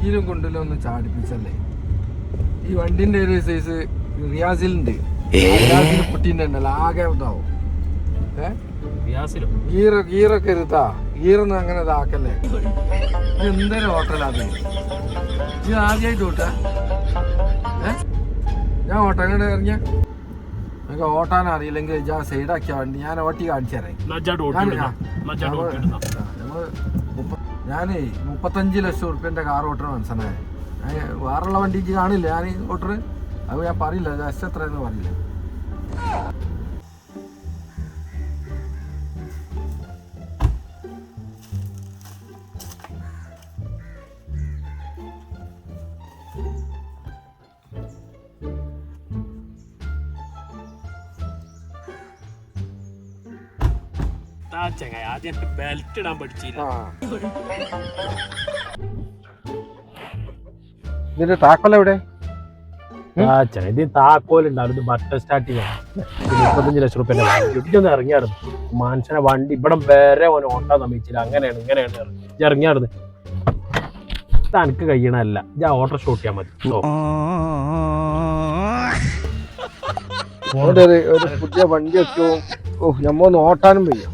ഇതിലും കൊണ്ടില്ല ഒന്ന് ചാടിപ്പിച്ചല്ലേ. ഈ വണ്ടിന്റെ ഒരു സൈസ് റിയാസിലുണ്ട്, കുട്ടീൻ്റെ ഉണ്ടല്ലോ, ആകെ ഇതാവും. ഗീറൊക്കെ ഇരുത്താ, ഗീറൊന്നും അങ്ങനെ ഇതാക്കല്ലേ. ഇത് എന്തൊരു ഹോട്ടലാണ് ഇത്? ആദ്യമായിട്ട് ഓട്ടാ? ഞാൻ ഓട്ടങ്ങോട്ട് ഇറങ്ങിയ എനിക്ക് ഓട്ടാൻ അറിയില്ലെങ്കിൽ ഞാൻ സൈഡാക്കിയ വണ്ടി ഞാൻ ഓട്ടി കാണിച്ചു തരാം. ഞാനേ 35 ലക്ഷം ഉറുപ്പ്യൻ്റെ കാർ ഓട്ടർ മനസ്സിലായി. വേറുള്ള വണ്ടി കാണില്ല ഞാൻ ഓട്ടർ, അത് ഞാൻ പറയില്ല, ജസ്റ്റ് എത്രയെന്ന് പറയില്ല. ആദ്യം ബെൽറ്റ് ഇടാൻ പഠിച്ചില്ല. ഇതിന്റെ താക്കോൽ എവിടെ? ഇത് താക്കോലുണ്ടാവും, ബട്ടർ സ്റ്റാർട്ട് ചെയ്യാം. 35 ലക്ഷം റുപ്യന്റെ വണ്ടി ഇറങ്ങിയായിരുന്നു. മനുഷ്യനെ വണ്ടി ഇവിടെ വേറെ ഓൻ ഓട്ടാൻ സമ്മതിച്ചില്ല. അങ്ങനെയാണ് ഇങ്ങനെയാണ് ഇറങ്ങിയായിരുന്നു. തനിക്ക് കഴിയണല്ല, ഞാൻ ഓട്ടോ ഷൂട്ട് ചെയ്യാൻ മതി. ഒരു പുതിയ വണ്ടി വെക്കോ, നമ്മ ഒന്ന് ഓട്ടാനും വയ്യ.